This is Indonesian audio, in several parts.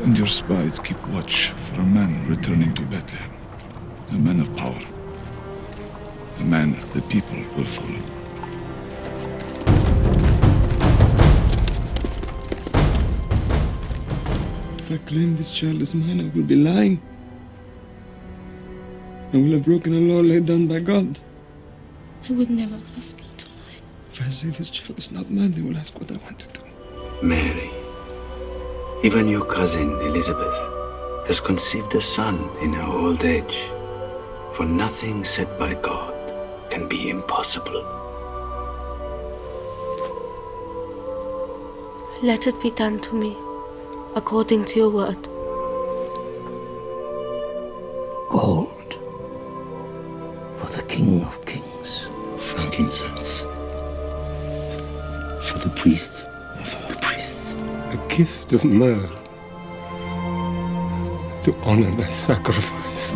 and your spies keep watch for a man returning to Bethlehem. A man of power. A man the people will follow. If I claim this child is mine, I will be lying. I will have broken a law laid down by God. I would never ask you to lie. If I say this child is not mine, they will ask what I want to do. Mary, even your cousin Elizabeth has conceived a son in her old age. For nothing said by God can be impossible. Let it be done to me, according to your word. Gold for the King of Kings. Frankincense for the priest of all priests. A gift of myrrh to honor thy sacrifice.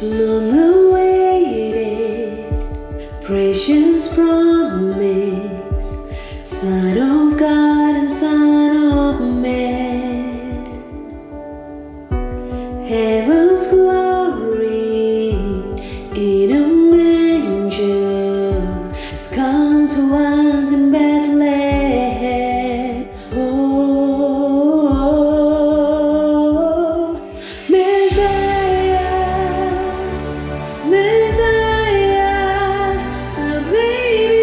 Long awaited, precious promise, Son of God and Son of Man, heaven's glory in a manger has come to us in Bethlehem. Oh, Messiah, a baby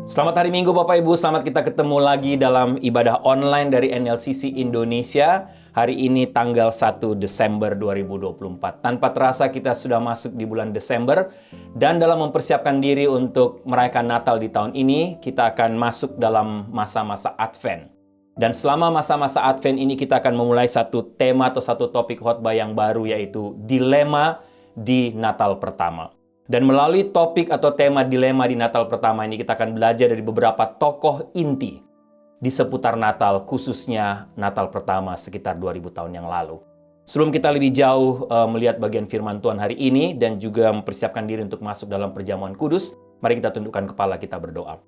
Selamat hari Minggu Bapak Ibu, selamat kita ketemu lagi dalam ibadah online dari NLCC Indonesia. Hari ini tanggal 1 Desember 2024. Tanpa terasa kita sudah masuk di bulan Desember, dan dalam mempersiapkan diri untuk merayakan Natal di tahun ini, kita akan masuk dalam masa-masa Advent. Dan selama masa-masa Advent ini kita akan memulai satu tema atau satu topik khotbah yang baru, yaitu dilema di Natal pertama. Dan melalui topik atau tema dilema di Natal pertama ini, kita akan belajar dari beberapa tokoh inti di seputar Natal, khususnya Natal pertama sekitar 2000 tahun yang lalu. Sebelum kita lebih jauh melihat bagian firman Tuhan hari ini dan juga mempersiapkan diri untuk masuk dalam perjamuan kudus, mari kita tundukkan kepala, kita berdoa.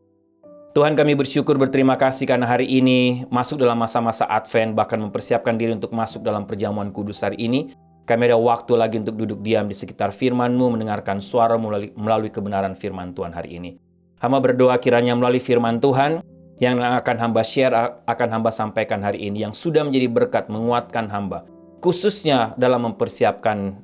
Tuhan, kami bersyukur, berterima kasih karena hari ini masuk dalam masa-masa Advent, bahkan mempersiapkan diri untuk masuk dalam perjamuan kudus hari ini. Kami ada waktu lagi untuk duduk diam di sekitar firman-Mu, mendengarkan suara melalui kebenaran firman Tuhan hari ini. Hamba berdoa kiranya melalui firman Tuhan yang akan hamba share, akan hamba sampaikan hari ini, yang sudah menjadi berkat, menguatkan hamba, khususnya dalam mempersiapkan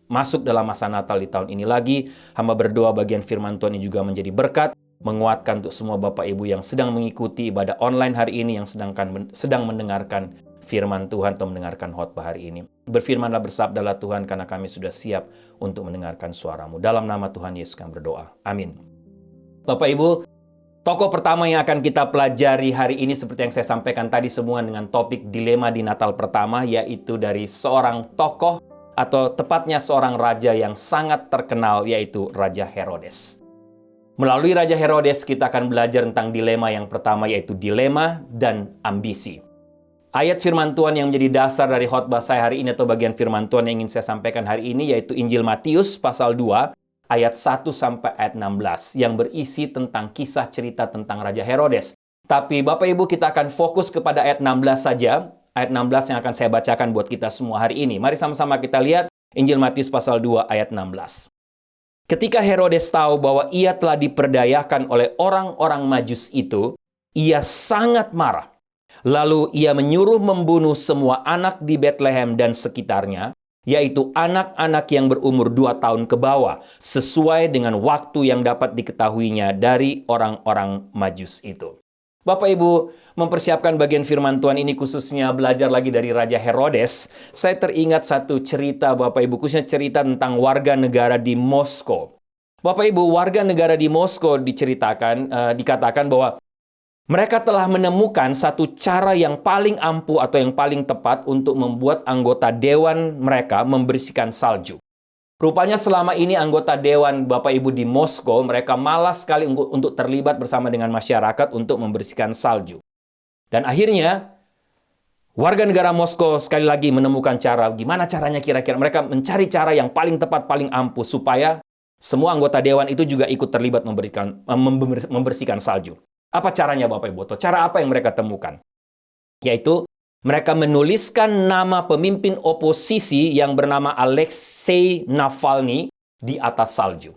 masuk dalam masa Natal di tahun ini lagi. Hamba berdoa bagian firman Tuhan ini juga menjadi berkat, menguatkan untuk semua Bapak Ibu yang sedang mengikuti ibadah online hari ini, yang sedang mendengarkan firman Tuhan atau mendengarkan khotbah hari ini. Berfirmanlah, bersabdalah Tuhan, karena kami sudah siap untuk mendengarkan suara-Mu. Dalam nama Tuhan Yesus kami berdoa. Amin. Bapak Ibu, tokoh pertama yang akan kita pelajari hari ini seperti yang saya sampaikan tadi semua dengan topik dilema di Natal pertama, yaitu dari seorang tokoh atau tepatnya seorang raja yang sangat terkenal, yaitu Raja Herodes. Melalui Raja Herodes kita akan belajar tentang dilema yang pertama, yaitu dilema dan ambisi. Ayat firman Tuhan yang menjadi dasar dari khotbah saya hari ini atau bagian firman Tuhan yang ingin saya sampaikan hari ini, yaitu Injil Matius pasal 2 ayat 1 sampai ayat 16 yang berisi tentang kisah cerita tentang Raja Herodes. Tapi Bapak Ibu, kita akan fokus kepada ayat 16 saja. Ayat 16 yang akan saya bacakan buat kita semua hari ini. Mari sama-sama kita lihat Injil Matius pasal 2 ayat 16. Ketika Herodes tahu bahwa ia telah diperdayakan oleh orang-orang Majus itu, ia sangat marah. Lalu ia menyuruh membunuh semua anak di Betlehem dan sekitarnya, yaitu anak-anak yang berumur 2 tahun ke bawah, sesuai dengan waktu yang dapat diketahuinya dari orang-orang Majus itu. Bapak Ibu, mempersiapkan bagian firman Tuhan ini, khususnya belajar lagi dari Raja Herodes, saya teringat satu cerita Bapak Ibu, khususnya cerita tentang warga negara di Moskow. Bapak Ibu, warga negara di Moskow dikatakan bahwa mereka telah menemukan satu cara yang paling ampuh atau yang paling tepat untuk membuat anggota dewan mereka membersihkan salju. Rupanya selama ini anggota dewan Bapak Ibu di Moskow, mereka malas sekali untuk terlibat bersama dengan masyarakat untuk membersihkan salju. Dan akhirnya, warga negara Moskow sekali lagi menemukan cara, gimana caranya kira-kira. Mereka mencari cara yang paling tepat, paling ampuh, supaya semua anggota dewan itu juga ikut terlibat membersihkan salju. Apa caranya Bapak Ibu? Atau cara apa yang mereka temukan? Yaitu mereka menuliskan nama pemimpin oposisi yang bernama Alexei Navalny di atas salju.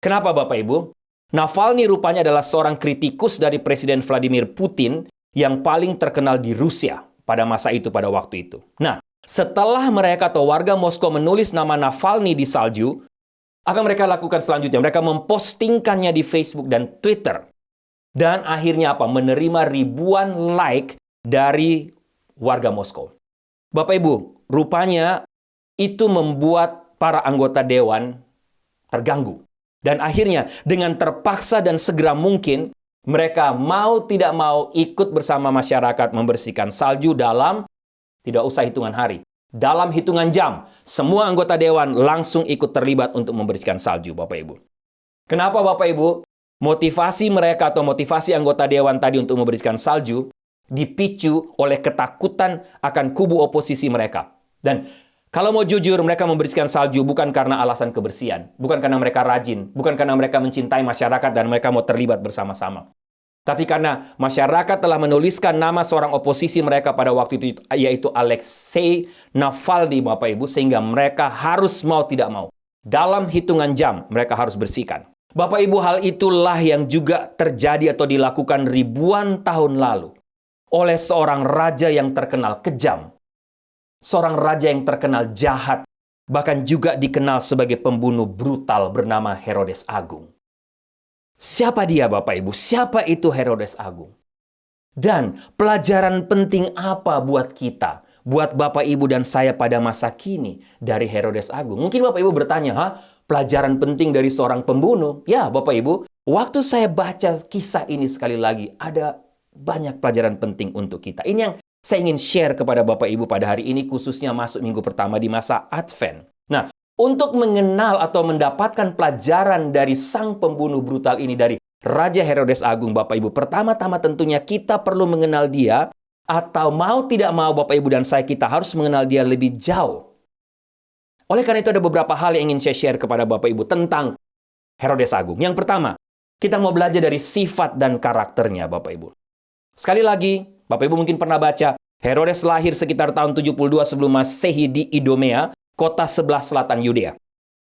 Kenapa Bapak Ibu? Navalny rupanya adalah seorang kritikus dari Presiden Vladimir Putin yang paling terkenal di Rusia pada masa itu, pada waktu itu. Nah, setelah mereka atau warga Moskow menulis nama Navalny di salju, apa yang mereka lakukan selanjutnya? Mereka mempostingkannya di Facebook dan Twitter. Dan akhirnya apa? Menerima ribuan like dari warga Moskow. Bapak Ibu, rupanya itu membuat para anggota dewan terganggu. Dan akhirnya dengan terpaksa dan segera mungkin, mereka mau tidak mau ikut bersama masyarakat membersihkan salju dalam, tidak usah hitungan hari, dalam hitungan jam, semua anggota dewan langsung ikut terlibat untuk membersihkan salju, Bapak Ibu. Kenapa Bapak Ibu? Motivasi mereka atau motivasi anggota dewan tadi untuk membersihkan salju dipicu oleh ketakutan akan kubu oposisi mereka. Dan kalau mau jujur, mereka membersihkan salju bukan karena alasan kebersihan, bukan karena mereka rajin, bukan karena mereka mencintai masyarakat dan mereka mau terlibat bersama-sama. Tapi karena masyarakat telah menuliskan nama seorang oposisi mereka pada waktu itu, yaitu Alexei Navalny, Bapak Ibu, sehingga mereka harus mau tidak mau, dalam hitungan jam mereka harus bersihkan. Bapak Ibu, hal itulah yang juga terjadi atau dilakukan ribuan tahun lalu oleh seorang raja yang terkenal kejam, seorang raja yang terkenal jahat, bahkan juga dikenal sebagai pembunuh brutal bernama Herodes Agung. Siapa dia Bapak Ibu? Siapa itu Herodes Agung? Dan pelajaran penting apa buat kita? Buat Bapak Ibu dan saya pada masa kini dari Herodes Agung. Mungkin Bapak Ibu bertanya, pelajaran penting dari seorang pembunuh? Ya Bapak Ibu, waktu saya baca kisah ini sekali lagi, ada banyak pelajaran penting untuk kita. Ini yang saya ingin share kepada Bapak Ibu pada hari ini, khususnya masuk minggu pertama di masa Advent. Nah, untuk mengenal atau mendapatkan pelajaran dari sang pembunuh brutal ini, dari Raja Herodes Agung, Bapak Ibu, pertama-tama tentunya kita perlu mengenal dia, atau mau tidak mau Bapak Ibu dan saya, kita harus mengenal dia lebih jauh. Oleh karena itu ada beberapa hal yang ingin saya share kepada Bapak Ibu tentang Herodes Agung. Yang pertama, kita mau belajar dari sifat dan karakternya Bapak Ibu. Sekali lagi, Bapak Ibu mungkin pernah baca, Herodes lahir sekitar tahun 72 sebelum Masehi di Idumea, kota sebelah selatan Yudea.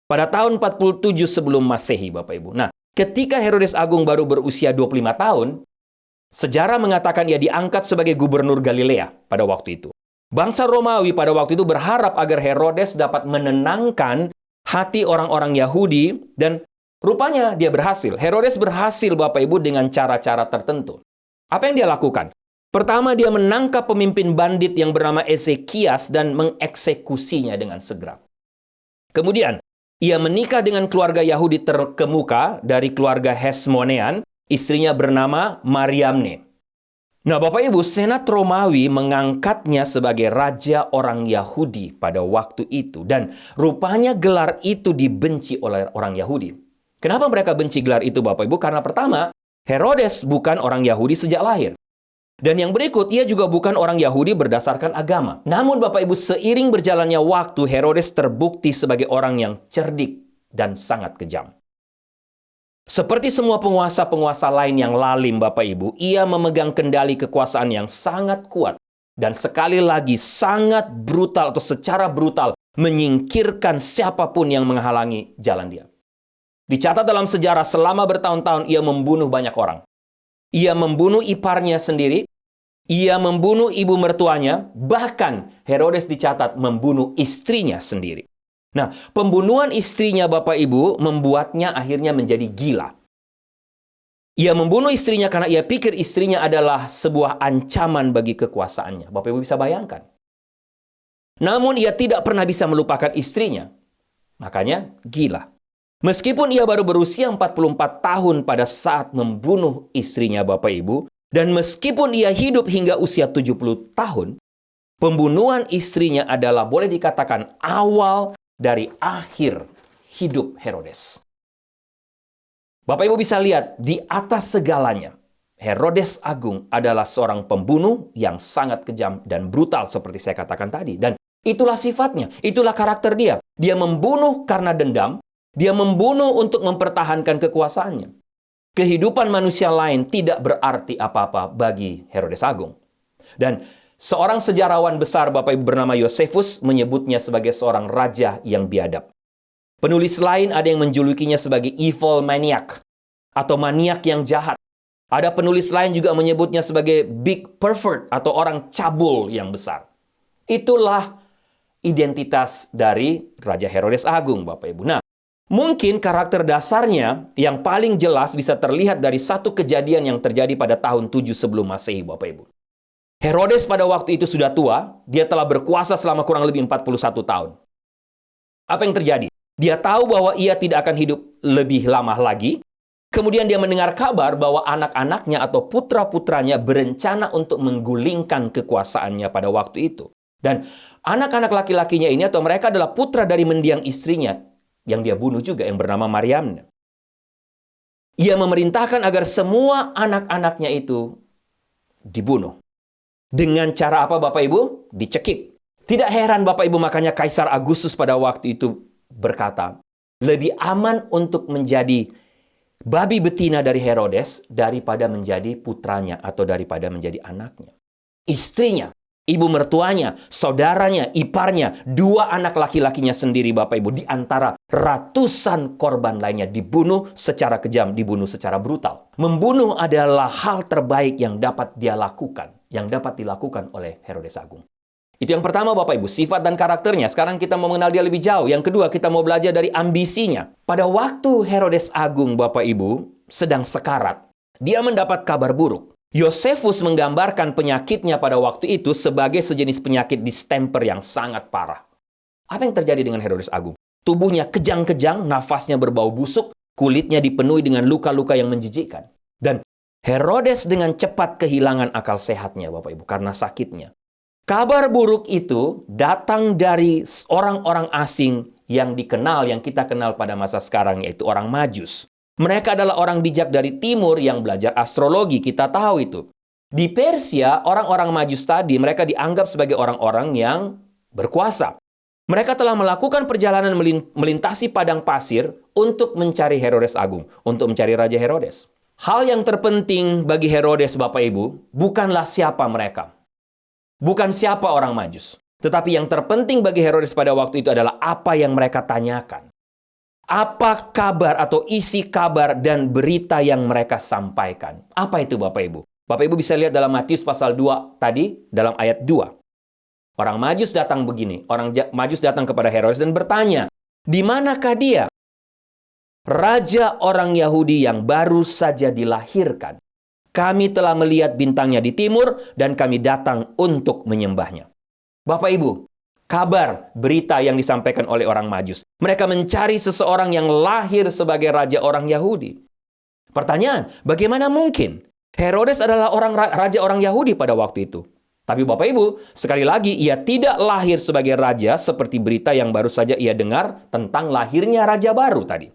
Pada tahun 47 sebelum Masehi, Bapak Ibu. Nah, ketika Herodes Agung baru berusia 25 tahun, sejarah mengatakan ia diangkat sebagai gubernur Galilea pada waktu itu. Bangsa Romawi pada waktu itu berharap agar Herodes dapat menenangkan hati orang-orang Yahudi, dan rupanya dia berhasil. Herodes berhasil, Bapak Ibu, dengan cara-cara tertentu. Apa yang dia lakukan? Pertama, dia menangkap pemimpin bandit yang bernama Ezekias dan mengeksekusinya dengan segera. Kemudian, ia menikah dengan keluarga Yahudi terkemuka dari keluarga Hasmonean, istrinya bernama Mariamne. Nah, Bapak Ibu, Senat Romawi mengangkatnya sebagai raja orang Yahudi pada waktu itu. Dan rupanya gelar itu dibenci oleh orang Yahudi. Kenapa mereka benci gelar itu, Bapak Ibu? Karena pertama, Herodes bukan orang Yahudi sejak lahir. Dan yang berikut, ia juga bukan orang Yahudi berdasarkan agama. Namun Bapak Ibu, seiring berjalannya waktu, Herodes terbukti sebagai orang yang cerdik dan sangat kejam. Seperti semua penguasa-penguasa lain yang lalim, Bapak Ibu, ia memegang kendali kekuasaan yang sangat kuat. Dan sekali lagi, sangat brutal atau secara brutal menyingkirkan siapapun yang menghalangi jalan dia. Dicatat dalam sejarah, selama bertahun-tahun ia membunuh banyak orang. Ia membunuh iparnya sendiri, ia membunuh ibu mertuanya, bahkan Herodes dicatat membunuh istrinya sendiri. Nah, pembunuhan istrinya Bapak Ibu membuatnya akhirnya menjadi gila. Ia membunuh istrinya karena ia pikir istrinya adalah sebuah ancaman bagi kekuasaannya. Bapak Ibu bisa bayangkan. Namun ia tidak pernah bisa melupakan istrinya. Makanya gila. Meskipun ia baru berusia 44 tahun pada saat membunuh istrinya Bapak Ibu, dan meskipun ia hidup hingga usia 70 tahun, pembunuhan istrinya adalah boleh dikatakan awal dari akhir hidup Herodes. Bapak Ibu bisa lihat, di atas segalanya, Herodes Agung adalah seorang pembunuh yang sangat kejam dan brutal seperti saya katakan tadi. Dan itulah sifatnya, itulah karakter dia. Dia membunuh karena dendam, dia membunuh untuk mempertahankan kekuasaannya. Kehidupan manusia lain tidak berarti apa-apa bagi Herodes Agung. Dan seorang sejarawan besar Bapak Ibu bernama Yosefus menyebutnya sebagai seorang raja yang biadab. Penulis lain ada yang menjulukinya sebagai evil maniac atau maniak yang jahat. Ada penulis lain juga menyebutnya sebagai big pervert atau orang cabul yang besar. Itulah identitas dari Raja Herodes Agung, Bapak Ibu. Nah, mungkin karakter dasarnya yang paling jelas bisa terlihat dari satu kejadian yang terjadi pada tahun 7 sebelum Masehi, Bapak Ibu. Herodes pada waktu itu sudah tua, dia telah berkuasa selama kurang lebih 41 tahun. Apa yang terjadi? Dia tahu bahwa ia tidak akan hidup lebih lama lagi. Kemudian dia mendengar kabar bahwa anak-anaknya atau putra-putranya berencana untuk menggulingkan kekuasaannya pada waktu itu. Dan anak-anak laki-lakinya ini atau mereka adalah putra dari mendiang istrinya yang dia bunuh juga, yang bernama Mariamne. Ia memerintahkan agar semua anak-anaknya itu dibunuh. Dengan cara apa Bapak Ibu? Dicekik. Tidak heran Bapak Ibu, makanya Kaisar Agustus pada waktu itu berkata, lebih aman untuk menjadi babi betina dari Herodes daripada menjadi putranya atau daripada menjadi anaknya. Istrinya, ibu mertuanya, saudaranya, iparnya, 2 anak laki-lakinya sendiri Bapak Ibu, di antara ratusan korban lainnya dibunuh secara kejam, dibunuh secara brutal. Membunuh adalah hal terbaik yang dapat dia lakukan, yang dapat dilakukan oleh Herodes Agung. Itu yang pertama Bapak Ibu, sifat dan karakternya. Sekarang kita mau mengenal dia lebih jauh. Yang kedua, kita mau belajar dari ambisinya. Pada waktu Herodes Agung Bapak Ibu sedang sekarat. Dia mendapat kabar buruk. Yosefus menggambarkan penyakitnya pada waktu itu sebagai sejenis penyakit distemper yang sangat parah. Apa yang terjadi dengan Herodes Agung? Tubuhnya kejang-kejang, nafasnya berbau busuk, kulitnya dipenuhi dengan luka-luka yang menjijikkan. Dan Herodes dengan cepat kehilangan akal sehatnya, Bapak Ibu, karena sakitnya. Kabar buruk itu datang dari orang-orang asing yang dikenal, yang kita kenal pada masa sekarang, yaitu orang Majus. Mereka adalah orang bijak dari timur yang belajar astrologi, kita tahu itu. Di Persia, orang-orang Majus tadi, mereka dianggap sebagai orang-orang yang berkuasa. Mereka telah melakukan perjalanan melintasi padang pasir untuk mencari Herodes Agung, untuk mencari Raja Herodes. Hal yang terpenting bagi Herodes, Bapak Ibu, bukanlah siapa mereka. Bukan siapa orang Majus. Tetapi yang terpenting bagi Herodes pada waktu itu adalah apa yang mereka tanyakan. Apa kabar atau isi kabar dan berita yang mereka sampaikan. Apa itu Bapak Ibu? Bapak Ibu bisa lihat dalam Matius pasal 2 tadi, dalam ayat 2. Orang Majus datang begini. Orang Majus datang kepada Herodes dan bertanya, di manakah dia? Raja orang Yahudi yang baru saja dilahirkan. Kami telah melihat bintangnya di timur dan kami datang untuk menyembahnya. Bapak Ibu, kabar, berita yang disampaikan oleh orang Majus. Mereka mencari seseorang yang lahir sebagai raja orang Yahudi. Pertanyaan, bagaimana mungkin? Herodes adalah raja orang Yahudi pada waktu itu. Tapi Bapak Ibu, sekali lagi ia tidak lahir sebagai raja seperti berita yang baru saja ia dengar tentang lahirnya raja baru tadi.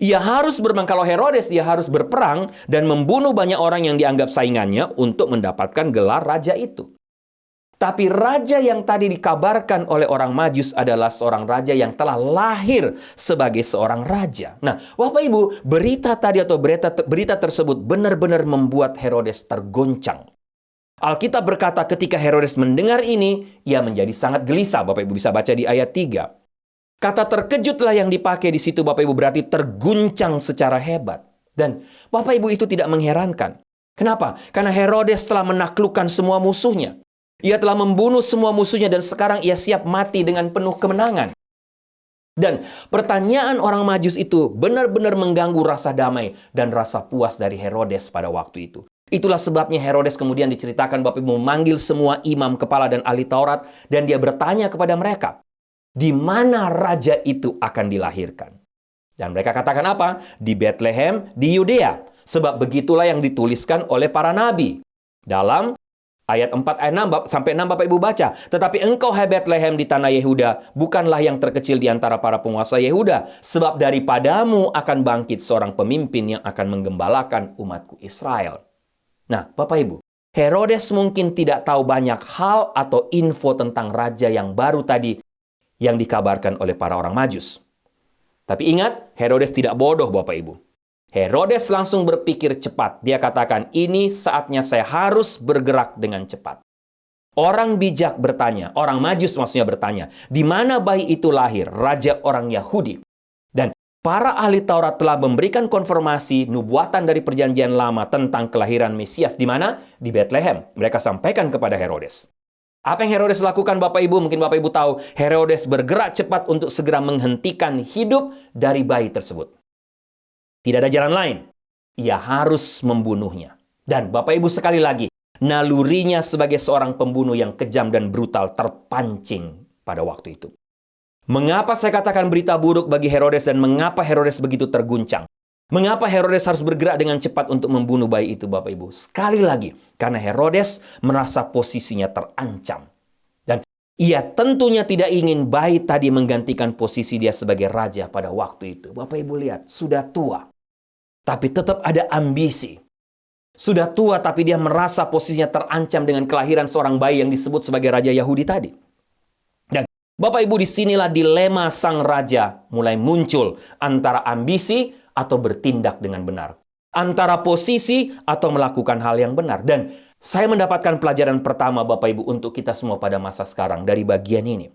Ia harus kalau Herodes, ia harus berperang dan membunuh banyak orang yang dianggap saingannya untuk mendapatkan gelar raja itu. Tapi raja yang tadi dikabarkan oleh orang Majus adalah seorang raja yang telah lahir sebagai seorang raja. Nah, Bapak Ibu, berita tadi atau berita tersebut benar-benar membuat Herodes tergoncang. Alkitab berkata ketika Herodes mendengar ini, ia menjadi sangat gelisah. Bapak Ibu bisa baca di ayat 3. Kata terkejutlah yang dipakai di situ, Bapak Ibu, berarti terguncang secara hebat. Dan Bapak Ibu, itu tidak mengherankan. Kenapa? Karena Herodes telah menaklukkan semua musuhnya. Ia telah membunuh semua musuhnya dan sekarang ia siap mati dengan penuh kemenangan. Dan pertanyaan orang Majus itu benar-benar mengganggu rasa damai dan rasa puas dari Herodes pada waktu itu. Itulah sebabnya Herodes kemudian diceritakan Bapak Ibu memanggil semua imam kepala dan ahli Taurat dan dia bertanya kepada mereka, di mana raja itu akan dilahirkan? Dan mereka katakan apa? Di Bethlehem, di Yudea. Sebab begitulah yang dituliskan oleh para nabi. Dalam ayat 4 ayat 6 sampai 6 Bapak Ibu baca. Tetapi engkau hai Bethlehem di tanah Yehuda, bukanlah yang terkecil di antara para penguasa Yehuda, sebab daripadamu akan bangkit seorang pemimpin yang akan menggembalakan umatku Israel. Nah, Bapak Ibu, Herodes mungkin tidak tahu banyak hal atau info tentang raja yang baru tadi yang dikabarkan oleh para orang Majus. Tapi ingat, Herodes tidak bodoh Bapak Ibu. Herodes langsung berpikir cepat. Dia katakan, ini saatnya saya harus bergerak dengan cepat. Orang bijak bertanya, orang Majus maksudnya bertanya, di mana bayi itu lahir? Raja orang Yahudi. Dan para ahli Taurat telah memberikan konfirmasi nubuatan dari perjanjian lama tentang kelahiran Mesias. Di mana? Di Bethlehem. Mereka sampaikan kepada Herodes. Apa yang Herodes lakukan Bapak Ibu? Mungkin Bapak Ibu tahu, Herodes bergerak cepat untuk segera menghentikan hidup dari bayi tersebut. Tidak ada jalan lain. Ia harus membunuhnya. Dan Bapak Ibu sekali lagi, nalurinya sebagai seorang pembunuh yang kejam dan brutal terpancing pada waktu itu. Mengapa saya katakan berita buruk bagi Herodes dan mengapa Herodes begitu terguncang? Mengapa Herodes harus bergerak dengan cepat untuk membunuh bayi itu Bapak Ibu? Sekali lagi, karena Herodes merasa posisinya terancam. Dan ia tentunya tidak ingin bayi tadi menggantikan posisi dia sebagai raja pada waktu itu. Bapak Ibu lihat, sudah tua. Tapi tetap ada ambisi. Sudah tua tapi dia merasa posisinya terancam dengan kelahiran seorang bayi yang disebut sebagai Raja Yahudi tadi. Dan Bapak Ibu, disinilah dilema sang raja mulai muncul antara ambisi atau bertindak dengan benar. Antara posisi atau melakukan hal yang benar. Dan saya mendapatkan pelajaran pertama Bapak Ibu untuk kita semua pada masa sekarang dari bagian ini.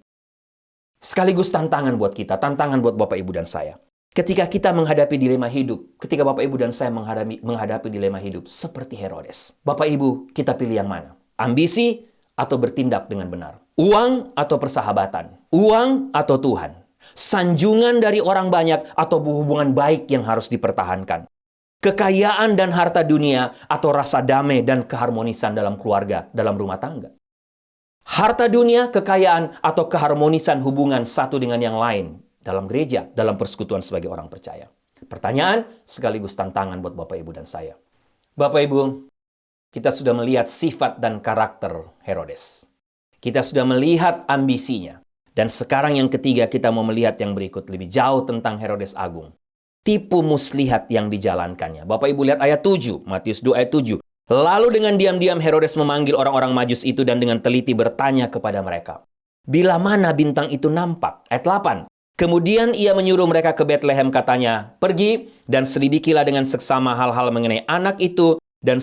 Sekaligus tantangan buat kita, tantangan buat Bapak Ibu dan saya. Ketika kita menghadapi dilema hidup, ketika Bapak Ibu dan saya menghadapi dilema hidup seperti Herodes, Bapak Ibu, kita pilih yang mana? Ambisi atau bertindak dengan benar? Uang atau persahabatan? Uang atau Tuhan? Sanjungan dari orang banyak atau hubungan baik yang harus dipertahankan? kekayaan dan harta dunia, atau rasa damai dan keharmonisan dalam keluarga, dalam rumah tangga. Harta dunia, kekayaan, atau keharmonisan hubungan satu dengan yang lain dalam gereja, dalam persekutuan sebagai orang percaya. Pertanyaan sekaligus tantangan buat Bapak Ibu dan saya. Bapak Ibu, kita sudah melihat sifat dan karakter Herodes. Kita sudah melihat ambisinya. Dan sekarang yang ketiga kita mau melihat yang berikut lebih jauh tentang Herodes Agung. Tipu muslihat yang dijalankannya. Bapak Ibu lihat ayat 7, Matius 2 ayat 7. Lalu dengan diam-diam Herodes memanggil orang-orang Majus itu dan dengan teliti bertanya kepada mereka, bila mana bintang itu nampak? Ayat 8. Kemudian ia menyuruh mereka ke Betlehem, katanya, pergi dan selidikilah dengan seksama hal-hal mengenai anak itu, dan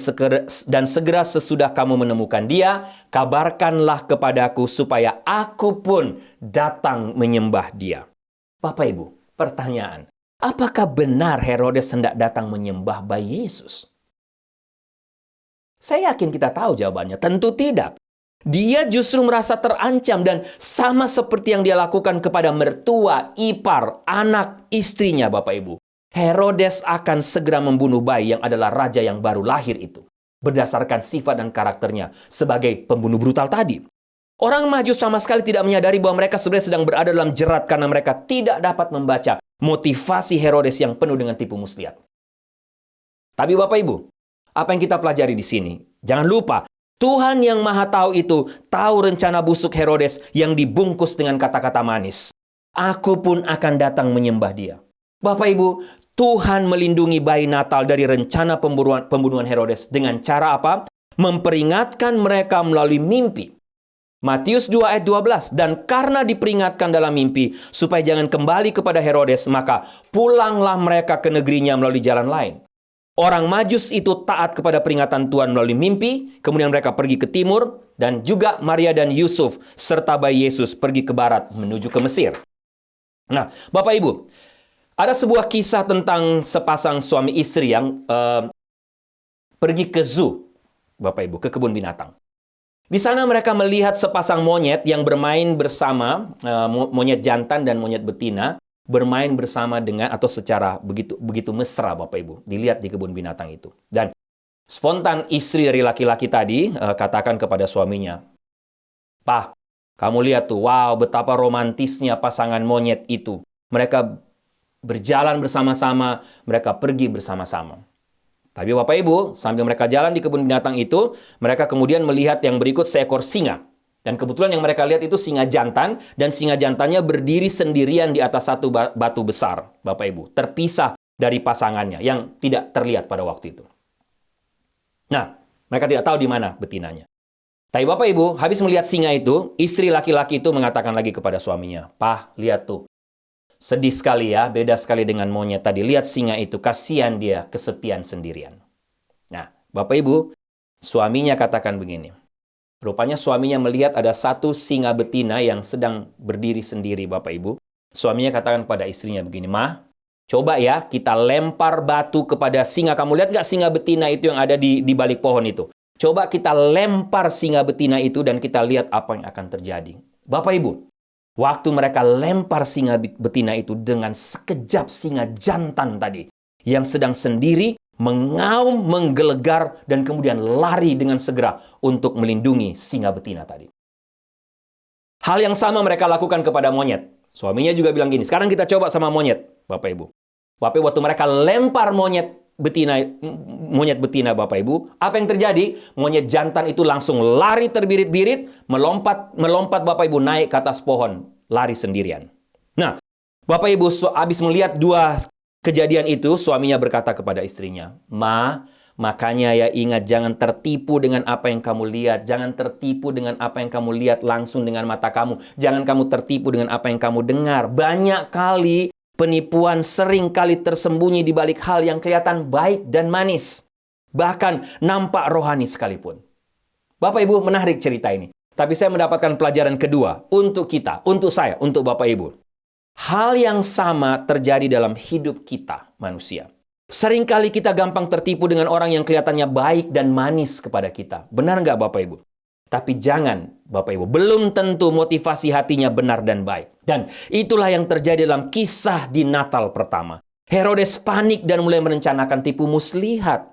segera sesudah kamu menemukan dia, kabarkanlah kepadaku supaya aku pun datang menyembah dia. Bapak Ibu, pertanyaan, apakah benar Herodes hendak datang menyembah bayi Yesus? Saya yakin kita tahu jawabannya, tentu tidak. Dia justru merasa terancam dan sama seperti yang dia lakukan kepada mertua, ipar, anak, istrinya, Bapak Ibu. Herodes akan segera membunuh bayi yang adalah raja yang baru lahir itu. Berdasarkan sifat dan karakternya sebagai pembunuh brutal tadi. Orang Majus sama sekali tidak menyadari bahwa mereka sebenarnya sedang berada dalam jerat karena mereka tidak dapat membaca motivasi Herodes yang penuh dengan tipu muslihat. Tapi Bapak Ibu, apa yang kita pelajari di sini? Jangan lupa, Tuhan yang Maha Tahu itu tahu rencana busuk Herodes yang dibungkus dengan kata-kata manis. Aku pun akan datang menyembah dia. Bapak Ibu, Tuhan melindungi bayi Natal dari rencana pembunuhan Herodes dengan cara apa? Memperingatkan mereka melalui mimpi. Matius 2 ayat 12, dan karena diperingatkan dalam mimpi supaya jangan kembali kepada Herodes, maka pulanglah mereka ke negerinya melalui jalan lain. Orang Majus itu taat kepada peringatan Tuhan melalui mimpi, kemudian mereka pergi ke timur, dan juga Maria dan Yusuf serta bayi Yesus pergi ke barat menuju ke Mesir. Nah, Bapak Ibu, ada sebuah kisah tentang sepasang suami istri yang pergi ke zoo, Bapak Ibu, ke kebun binatang. Di sana mereka melihat sepasang monyet yang bermain bersama, monyet jantan dan monyet betina, bermain bersama dengan atau secara begitu mesra, Bapak Ibu. Dilihat di kebun binatang itu. Dan spontan istri dari laki-laki tadi katakan kepada suaminya, "Pak, kamu lihat tuh, wow, betapa romantisnya pasangan monyet itu. Mereka berjalan bersama-sama, mereka pergi bersama-sama." Tapi Bapak Ibu, sambil mereka jalan di kebun binatang itu, mereka kemudian melihat yang berikut seekor singa. Dan kebetulan yang mereka lihat itu singa jantan, dan singa jantannya berdiri sendirian di atas satu batu besar, Bapak Ibu. Terpisah dari pasangannya yang tidak terlihat pada waktu itu. Nah, mereka tidak tahu di mana betinanya. Tapi Bapak Ibu, habis melihat singa itu, istri laki-laki itu mengatakan lagi kepada suaminya, "Pak, lihat tuh. Sedih sekali ya, beda sekali dengan monyet tadi. Lihat singa itu, kasihan dia kesepian sendirian." Nah, Bapak Ibu, suaminya katakan begini. Rupanya suaminya melihat ada satu singa betina yang sedang berdiri sendiri, Bapak Ibu. Suaminya katakan kepada istrinya begini, "Ma, coba ya kita lempar batu kepada singa. Kamu lihat nggak singa betina itu yang ada di balik pohon itu? Coba kita lempar singa betina itu dan kita lihat apa yang akan terjadi." Bapak Ibu, waktu mereka lempar singa betina itu, dengan sekejap singa jantan tadi yang sedang sendiri mengaum, menggelegar, dan kemudian lari dengan segera untuk melindungi singa betina tadi. Hal yang sama mereka lakukan kepada monyet. Suaminya juga bilang gini, "Sekarang kita coba sama monyet, Bapak Ibu." Bapak Ibu, waktu mereka lempar monyet betina, Bapak Ibu, apa yang terjadi? Monyet jantan itu langsung lari terbirit-birit, melompat Bapak Ibu, naik ke atas pohon, lari sendirian. Nah, Bapak Ibu, habis melihat dua kejadian itu, suaminya berkata kepada istrinya, "Ma, makanya ya ingat, jangan tertipu dengan apa yang kamu lihat. Jangan tertipu dengan apa yang kamu lihat langsung dengan mata kamu. Jangan kamu tertipu dengan apa yang kamu dengar. Banyak kali penipuan sering kali tersembunyi di balik hal yang kelihatan baik dan manis. Bahkan nampak rohani sekalipun." Bapak Ibu, menarik cerita ini. Tapi saya mendapatkan pelajaran kedua untuk kita, untuk saya, untuk Bapak Ibu. Hal yang sama terjadi dalam hidup kita, manusia. Seringkali kita gampang tertipu dengan orang yang kelihatannya baik dan manis kepada kita. Benar nggak Bapak Ibu? Tapi jangan, Bapak Ibu, belum tentu motivasi hatinya benar dan baik. Dan itulah yang terjadi dalam kisah di Natal pertama. Herodes panik dan mulai merencanakan tipu muslihat.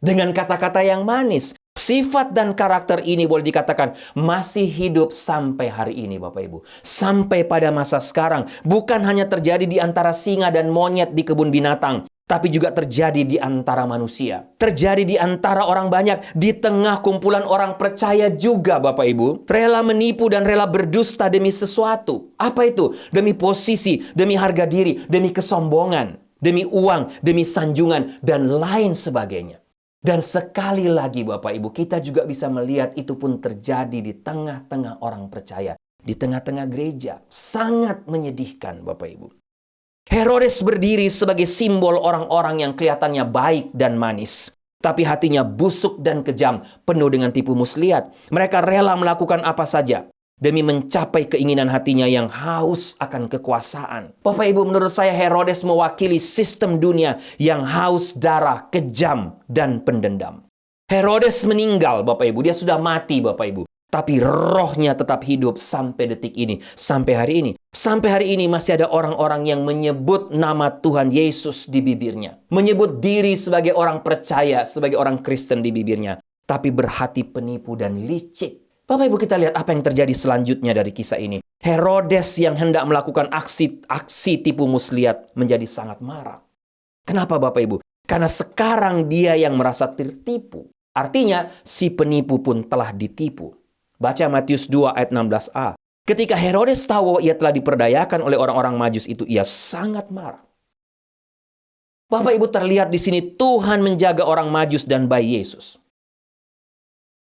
Dengan kata-kata yang manis, sifat dan karakter ini boleh dikatakan masih hidup sampai hari ini, Bapak Ibu. Sampai pada masa sekarang, bukan hanya terjadi di antara singa dan monyet di kebun binatang, tapi juga terjadi di antara manusia. Terjadi di antara orang banyak, di tengah kumpulan orang percaya juga, Bapak Ibu. Rela menipu dan rela berdusta demi sesuatu. Apa itu? Demi posisi, demi harga diri, demi kesombongan, demi uang, demi sanjungan, dan lain sebagainya. Dan sekali lagi Bapak Ibu, kita juga bisa melihat itu pun terjadi di tengah-tengah orang percaya. Di tengah-tengah gereja. Sangat menyedihkan Bapak Ibu. Herodes berdiri sebagai simbol orang-orang yang kelihatannya baik dan manis. Tapi hatinya busuk dan kejam, penuh dengan tipu muslihat. Mereka rela melakukan apa saja demi mencapai keinginan hatinya yang haus akan kekuasaan. Bapak Ibu, menurut saya Herodes mewakili sistem dunia yang haus darah, kejam, dan pendendam. Herodes meninggal, Bapak Ibu. Dia sudah mati, Bapak Ibu. Tapi rohnya tetap hidup sampai detik ini, sampai hari ini. Sampai hari ini masih ada orang-orang yang menyebut nama Tuhan Yesus di bibirnya. Menyebut diri sebagai orang percaya, sebagai orang Kristen di bibirnya. Tapi berhati penipu dan licik. Bapak Ibu, kita lihat apa yang terjadi selanjutnya dari kisah ini. Herodes yang hendak melakukan aksi tipu muslihat menjadi sangat marah. Kenapa Bapak Ibu? Karena sekarang dia yang merasa tertipu. Artinya si penipu pun telah ditipu. Baca Matius 2 ayat 16a. Ketika Herodes tahu ia telah diperdayakan oleh orang-orang Majus itu, ia sangat marah. Bapak Ibu, terlihat di sini Tuhan menjaga orang Majus dan bayi Yesus.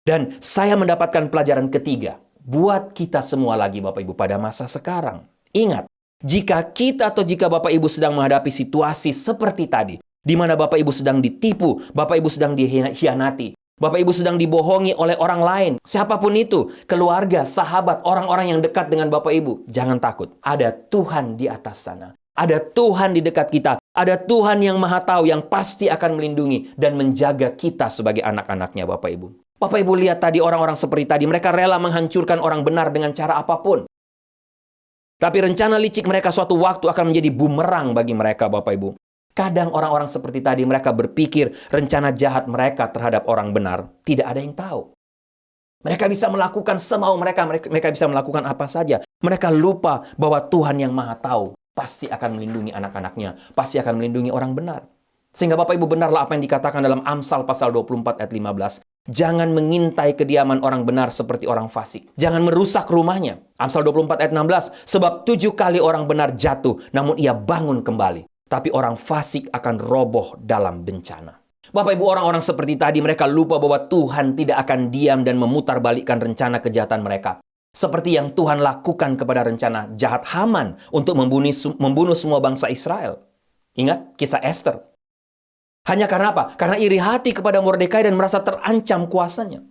Dan saya mendapatkan pelajaran ketiga buat kita semua lagi Bapak Ibu pada masa sekarang. Ingat, jika kita atau jika Bapak Ibu sedang menghadapi situasi seperti tadi, di mana Bapak Ibu sedang ditipu, Bapak Ibu sedang dikhianati, Bapak Ibu sedang dibohongi oleh orang lain, siapapun itu, keluarga, sahabat, orang-orang yang dekat dengan Bapak Ibu, jangan takut. Ada Tuhan di atas sana. Ada Tuhan di dekat kita. Ada Tuhan yang Maha Tahu yang pasti akan melindungi dan menjaga kita sebagai anak-anaknya Bapak Ibu. Bapak Ibu lihat tadi orang-orang seperti tadi, mereka rela menghancurkan orang benar dengan cara apapun. Tapi rencana licik mereka suatu waktu akan menjadi bumerang bagi mereka Bapak Ibu. Kadang orang-orang seperti tadi mereka berpikir rencana jahat mereka terhadap orang benar tidak ada yang tahu. Mereka bisa melakukan semau mereka bisa melakukan apa saja. Mereka lupa bahwa Tuhan yang Maha Tahu pasti akan melindungi anak-anaknya, pasti akan melindungi orang benar. Sehingga Bapak Ibu benarlah apa yang dikatakan dalam Amsal pasal 24 ayat 15. Jangan mengintai kediaman orang benar seperti orang fasik. Jangan merusak rumahnya. Amsal 24 ayat 16. Sebab 7 kali orang benar jatuh, namun ia bangun kembali. Tapi orang fasik akan roboh dalam bencana. Bapak Ibu, orang-orang seperti tadi mereka lupa bahwa Tuhan tidak akan diam dan memutarbalikkan rencana kejahatan mereka. Seperti yang Tuhan lakukan kepada rencana jahat Haman untuk membunuh semua bangsa Israel. Ingat kisah Esther. Hanya karena apa? Karena iri hati kepada Mordekai dan merasa terancam kuasanya.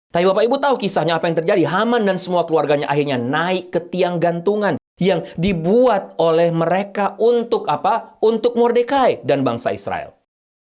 Tapi Bapak Ibu tahu kisahnya apa yang terjadi. Haman dan semua keluarganya akhirnya naik ke tiang gantungan yang dibuat oleh mereka untuk apa? Untuk Mordekai dan bangsa Israel.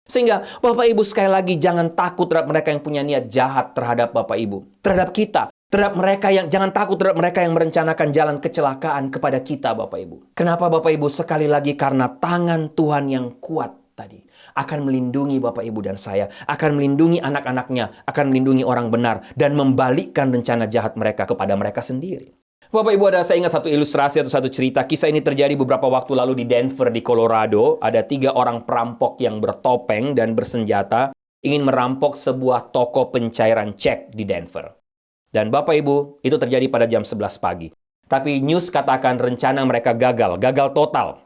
Sehingga Bapak Ibu sekali lagi jangan takut terhadap mereka yang punya niat jahat terhadap Bapak Ibu. Terhadap kita. Terhadap mereka yang, jangan takut terhadap mereka yang merencanakan jalan kecelakaan kepada kita Bapak Ibu. Kenapa Bapak Ibu? Sekali lagi karena tangan Tuhan yang kuat tadi akan melindungi Bapak Ibu dan saya, akan melindungi anak-anaknya, akan melindungi orang benar, dan membalikkan rencana jahat mereka kepada mereka sendiri. Bapak Ibu, saya ingat satu ilustrasi atau satu cerita. Kisah ini terjadi beberapa waktu lalu di Denver, di Colorado. Ada 3 orang perampok yang bertopeng dan bersenjata ingin merampok sebuah toko pencairan cek di Denver. Dan Bapak Ibu, itu terjadi pada jam 11 pagi. Tapi news katakan rencana mereka gagal total.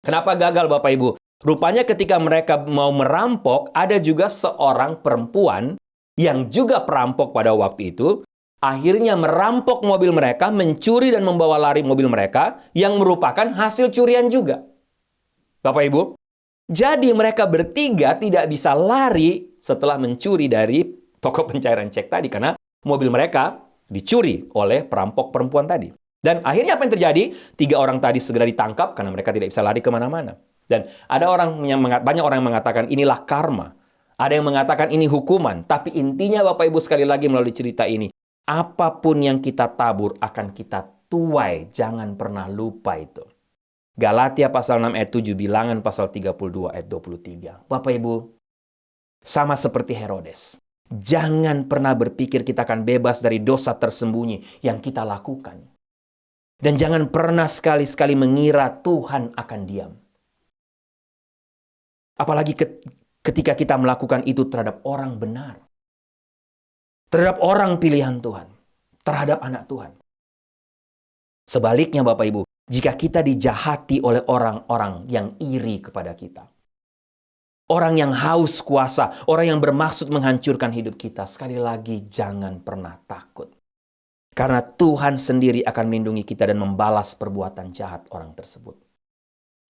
Kenapa gagal Bapak Ibu? Rupanya ketika mereka mau merampok, ada juga seorang perempuan yang juga perampok pada waktu itu, akhirnya merampok mobil mereka, mencuri dan membawa lari mobil mereka, yang merupakan hasil curian juga. Bapak Ibu, jadi mereka bertiga tidak bisa lari setelah mencuri dari toko pencairan cek tadi, karena mobil mereka dicuri oleh perampok perempuan tadi. Dan akhirnya apa yang terjadi? 3 orang tadi segera ditangkap karena mereka tidak bisa lari kemana-mana. Dan ada banyak orang yang mengatakan inilah karma. Ada yang mengatakan ini hukuman. Tapi intinya Bapak Ibu sekali lagi melalui cerita ini, apapun yang kita tabur akan kita tuai. Jangan pernah lupa itu. Galatia pasal 6 ayat 7, Bilangan pasal 32 ayat 23. Bapak Ibu, sama seperti Herodes. Jangan pernah berpikir kita akan bebas dari dosa tersembunyi yang kita lakukan. Dan jangan pernah sekali-sekali mengira Tuhan akan diam. Apalagi ketika kita melakukan itu terhadap orang benar. Terhadap orang pilihan Tuhan. Terhadap anak Tuhan. Sebaliknya Bapak Ibu, jika kita dijahati oleh orang-orang yang iri kepada kita. Orang yang haus kuasa, orang yang bermaksud menghancurkan hidup kita. Sekali lagi, jangan pernah takut. Karena Tuhan sendiri akan melindungi kita dan membalas perbuatan jahat orang tersebut.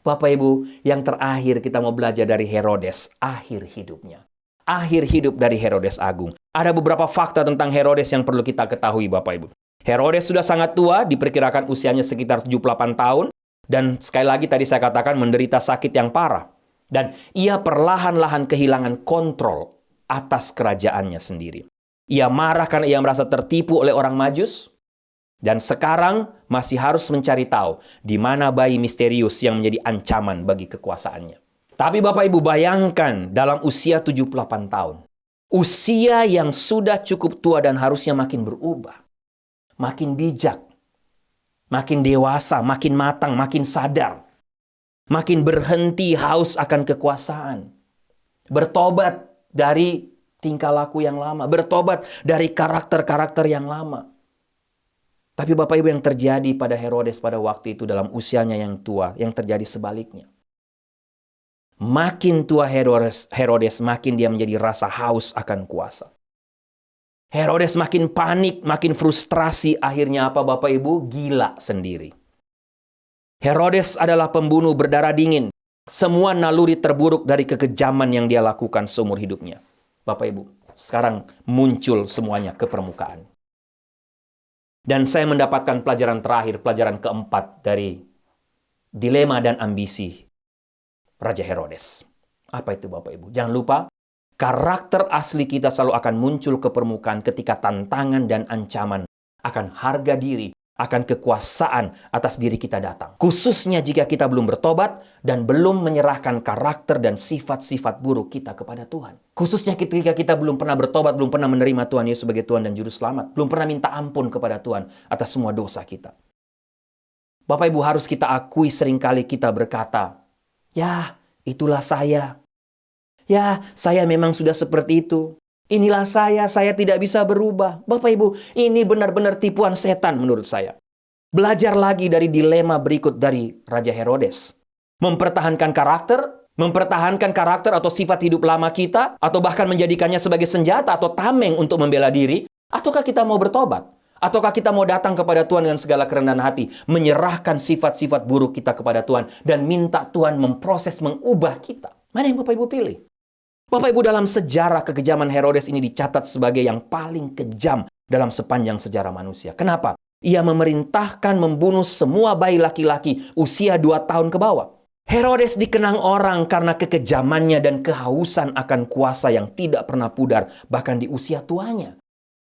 Bapak Ibu, yang terakhir kita mau belajar dari Herodes, akhir hidupnya. Akhir hidup dari Herodes Agung. Ada beberapa fakta tentang Herodes yang perlu kita ketahui Bapak Ibu. Herodes sudah sangat tua, diperkirakan usianya sekitar 78 tahun. Dan sekali lagi tadi saya katakan menderita sakit yang parah. Dan ia perlahan-lahan kehilangan kontrol atas kerajaannya sendiri. Ia marah karena ia merasa tertipu oleh orang Majus. Dan sekarang masih harus mencari tahu di mana bayi misterius yang menjadi ancaman bagi kekuasaannya. Tapi Bapak Ibu bayangkan dalam usia 78 tahun. Usia yang sudah cukup tua dan harusnya makin berubah. Makin bijak. Makin dewasa, makin matang, makin sadar. Makin berhenti haus akan kekuasaan. Bertobat dari tingkah laku yang lama. Bertobat dari karakter-karakter yang lama. Tapi Bapak Ibu yang terjadi pada Herodes pada waktu itu dalam usianya yang tua, yang terjadi sebaliknya. Makin tua Herodes, makin dia menjadi rasa haus akan kuasa. Herodes makin panik, makin frustrasi, akhirnya apa Bapak Ibu? Gila sendiri. Herodes adalah pembunuh berdarah dingin. Semua naluri terburuk dari kekejaman yang dia lakukan seumur hidupnya. Bapak Ibu, sekarang muncul semuanya ke permukaan. Dan saya mendapatkan pelajaran terakhir, pelajaran keempat dari dilema dan ambisi Raja Herodes. Apa itu Bapak Ibu? Jangan lupa, karakter asli kita selalu akan muncul ke permukaan ketika tantangan dan ancaman akan harga diri, akan kekuasaan atas diri kita datang. Khususnya jika kita belum bertobat dan belum menyerahkan karakter dan sifat-sifat buruk kita kepada Tuhan. Khususnya ketika kita belum pernah bertobat, belum pernah menerima Tuhan Yesus sebagai Tuhan dan Juru Selamat. Belum pernah minta ampun kepada Tuhan atas semua dosa kita. Bapak Ibu, harus kita akui seringkali kita berkata, ya itulah saya. Ya, saya memang sudah seperti itu. Inilah saya tidak bisa berubah. Bapak Ibu, ini benar-benar tipuan setan menurut saya. Belajar lagi dari dilema berikut dari Raja Herodes. Mempertahankan karakter atau sifat hidup lama kita, atau bahkan menjadikannya sebagai senjata atau tameng untuk membela diri, ataukah kita mau bertobat? Ataukah kita mau datang kepada Tuhan dengan segala kerendahan hati, menyerahkan sifat-sifat buruk kita kepada Tuhan, dan minta Tuhan memproses, mengubah kita? Mana yang Bapak Ibu pilih? Bapak Ibu, dalam sejarah kekejaman Herodes ini dicatat sebagai yang paling kejam dalam sepanjang sejarah manusia. Kenapa? Ia memerintahkan membunuh semua bayi laki-laki usia 2 tahun ke bawah. Herodes dikenang orang karena kekejamannya dan kehausan akan kuasa yang tidak pernah pudar, bahkan di usia tuanya.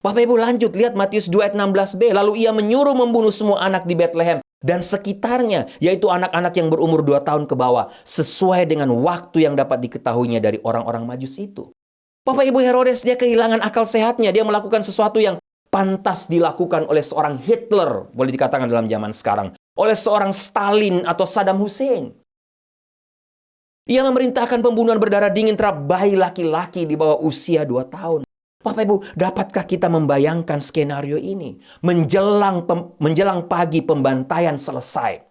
Bapak Ibu lanjut, lihat Matius 2 ayat 16b. Lalu ia menyuruh membunuh semua anak di Bethlehem dan sekitarnya, yaitu anak-anak yang berumur 2 tahun ke bawah, sesuai dengan waktu yang dapat diketahuinya dari orang-orang Majus itu. Bapak Ibu, Herodes dia kehilangan akal sehatnya. Dia melakukan sesuatu yang pantas dilakukan oleh seorang Hitler, boleh dikatakan dalam zaman sekarang, oleh seorang Stalin atau Saddam Hussein. Ia memerintahkan pembunuhan berdarah dingin terhadap bayi laki-laki di bawah usia 2 tahun. Bapak Ibu, dapatkah kita membayangkan skenario ini? Menjelang pagi pembantaian selesai.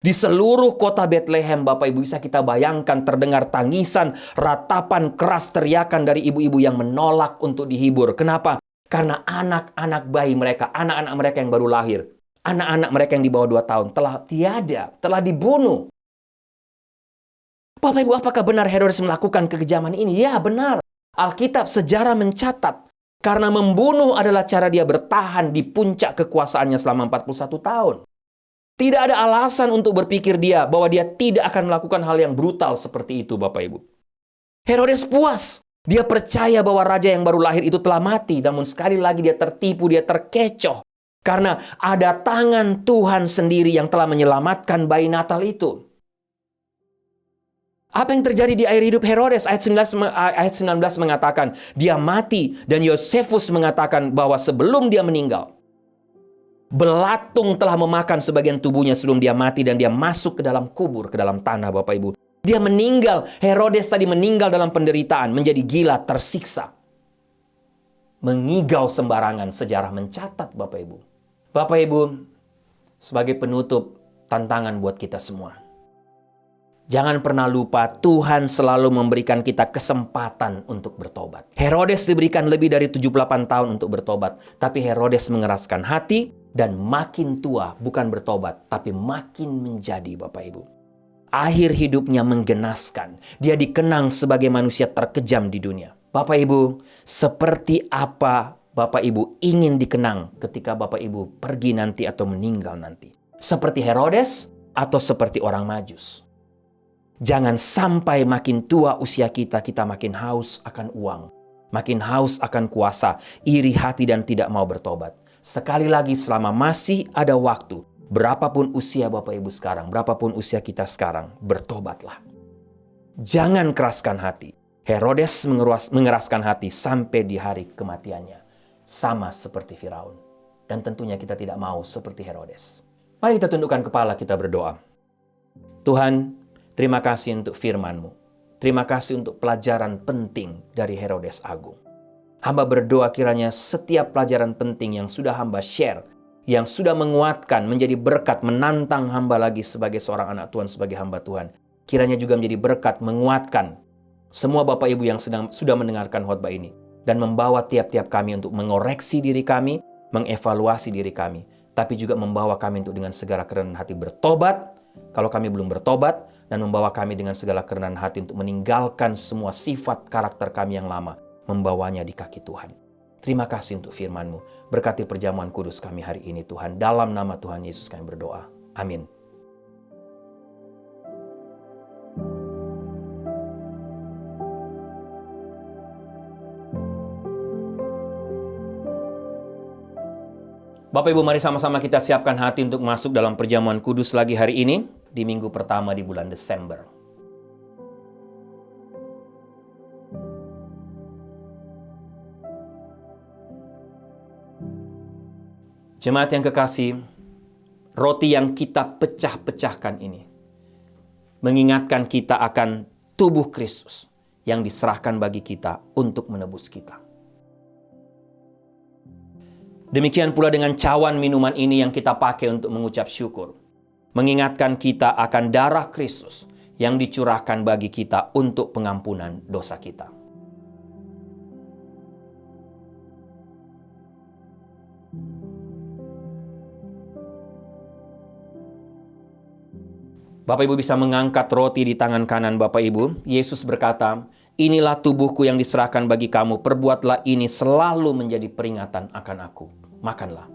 Di seluruh kota Bethlehem, Bapak Ibu, bisa kita bayangkan terdengar tangisan, ratapan keras teriakan dari ibu-ibu yang menolak untuk dihibur. Kenapa? Karena anak-anak bayi mereka, anak-anak mereka yang baru lahir, anak-anak mereka yang di bawah 2 tahun telah tiada, telah dibunuh. Bapak Ibu, apakah benar Herodes melakukan kekejaman ini? Ya, benar. Alkitab sejarah mencatat karena membunuh adalah cara dia bertahan di puncak kekuasaannya selama 41 tahun. Tidak ada alasan untuk berpikir bahwa dia tidak akan melakukan hal yang brutal seperti itu, Bapak Ibu. Herodes puas. Dia percaya bahwa raja yang baru lahir itu telah mati. Namun sekali lagi dia tertipu, dia terkecoh. Karena ada tangan Tuhan sendiri yang telah menyelamatkan bayi Natal itu. Apa yang terjadi di akhir hidup Herodes? Ayat 19 mengatakan, dia mati, dan Yosefus mengatakan bahwa sebelum dia meninggal, belatung telah memakan sebagian tubuhnya sebelum dia mati, dan dia masuk ke dalam kubur, ke dalam tanah, Bapak Ibu. Dia meninggal, Herodes tadi meninggal dalam penderitaan, menjadi gila, tersiksa. Mengigau sembarangan, sejarah mencatat, Bapak Ibu. Bapak Ibu, sebagai penutup, tantangan buat kita semua. Jangan pernah lupa, Tuhan selalu memberikan kita kesempatan untuk bertobat. Herodes diberikan lebih dari 78 tahun untuk bertobat. Tapi Herodes mengeraskan hati dan makin tua bukan bertobat, tapi makin menjadi, Bapak Ibu. Akhir hidupnya menggenaskan. Dia dikenang sebagai manusia terkejam di dunia. Bapak Ibu, seperti apa Bapak Ibu ingin dikenang ketika Bapak Ibu pergi nanti atau meninggal nanti? Seperti Herodes atau seperti orang Majus? Jangan sampai makin tua usia kita makin haus akan uang, makin haus akan kuasa, iri hati dan tidak mau bertobat. Sekali lagi, selama masih ada waktu, berapapun usia Bapak Ibu sekarang, berapapun usia kita sekarang, bertobatlah. Jangan keraskan hati. Herodes mengeraskan hati sampai di hari kematiannya. Sama seperti Firaun. Dan tentunya kita tidak mau seperti Herodes. Mari kita tundukkan kepala, kita berdoa. Tuhan, terima kasih untuk firman-Mu. Terima kasih untuk pelajaran penting dari Herodes Agung. Hamba berdoa kiranya setiap pelajaran penting yang sudah hamba share, yang sudah menguatkan, menjadi berkat, menantang hamba lagi sebagai seorang anak Tuhan, sebagai hamba Tuhan. Kiranya juga menjadi berkat, menguatkan semua Bapak Ibu yang sudah mendengarkan khotbah ini. Dan membawa tiap-tiap kami untuk mengoreksi diri kami, mengevaluasi diri kami. Tapi juga membawa kami untuk dengan segala kerendahan hati bertobat, kalau kami belum bertobat, dan membawa kami dengan segala kerendahan hati untuk meninggalkan semua sifat karakter kami yang lama, membawanya di kaki Tuhan. Terima kasih untuk firman-Mu. Berkati perjamuan kudus kami hari ini, Tuhan. Dalam nama Tuhan Yesus kami berdoa. Amin. Bapak Ibu, mari sama-sama kita siapkan hati untuk masuk dalam perjamuan kudus lagi hari ini, di minggu pertama di bulan Desember. Jemaat yang kekasih, roti yang kita pecah-pecahkan ini mengingatkan kita akan tubuh Kristus yang diserahkan bagi kita untuk menebus kita. Demikian pula dengan cawan minuman ini yang kita pakai untuk mengucap syukur. Mengingatkan kita akan darah Kristus yang dicurahkan bagi kita untuk pengampunan dosa kita. Bapak Ibu bisa mengangkat roti di tangan kanan Bapak Ibu. Yesus berkata, "Inilah tubuhku yang diserahkan bagi kamu. Perbuatlah ini selalu menjadi peringatan akan aku." Makanlah.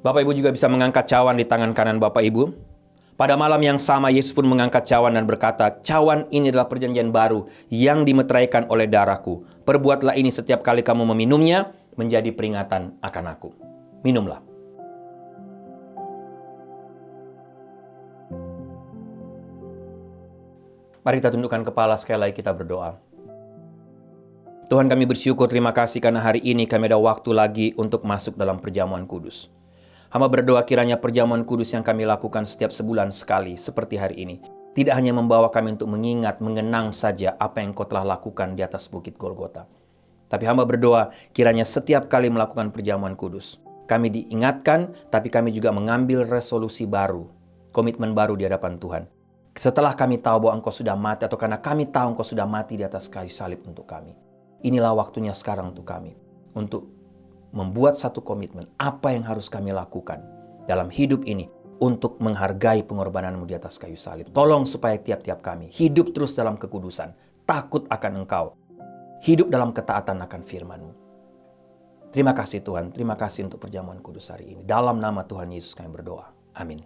Bapak Ibu juga bisa mengangkat cawan di tangan kanan Bapak Ibu. Pada malam yang sama, Yesus pun mengangkat cawan dan berkata, "Cawan ini adalah perjanjian baru yang dimeteraikan oleh darahku. Perbuatlah ini setiap kali kamu meminumnya, menjadi peringatan akan aku." Minumlah. Mari kita tundukkan kepala, sekali lagi kita berdoa. Tuhan, kami bersyukur, terima kasih karena hari ini kami ada waktu lagi untuk masuk dalam perjamuan kudus. Hamba berdoa kiranya perjamuan kudus yang kami lakukan setiap sebulan sekali seperti hari ini tidak hanya membawa kami untuk mengingat, mengenang saja apa yang Kau telah lakukan di atas bukit Golgota. Tapi hamba berdoa kiranya setiap kali melakukan perjamuan kudus, kami diingatkan, tapi kami juga mengambil resolusi baru, komitmen baru di hadapan Tuhan. Setelah kami tahu bahwa Engkau sudah mati, atau karena kami tahu Engkau sudah mati di atas kayu salib untuk kami. Inilah waktunya sekarang untuk kami, untuk membuat satu komitmen apa yang harus kami lakukan dalam hidup ini untuk menghargai pengorbanan-Mu di atas kayu salib. Tolong supaya tiap-tiap kami hidup terus dalam kekudusan, takut akan Engkau, hidup dalam ketaatan akan firman-Mu. Terima kasih Tuhan, terima kasih untuk perjamuan kudus hari ini. Dalam nama Tuhan Yesus kami berdoa. Amin.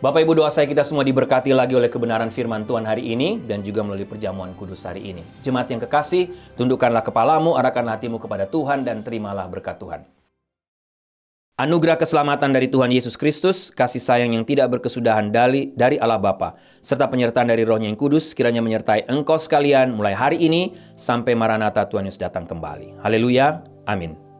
Bapak Ibu, doa saya kita semua diberkati lagi oleh kebenaran firman Tuhan hari ini dan juga melalui perjamuan kudus hari ini. Jemaat yang kekasih, tundukkanlah kepalamu, arahkanlah hatimu kepada Tuhan dan terimalah berkat Tuhan. Anugerah keselamatan dari Tuhan Yesus Kristus, kasih sayang yang tidak berkesudahan dari Allah Bapa, serta penyertaan dari Roh-Nya yang kudus, kiranya menyertai engkau sekalian mulai hari ini sampai Maranatha Tuhan Yesus datang kembali. Haleluya, amin.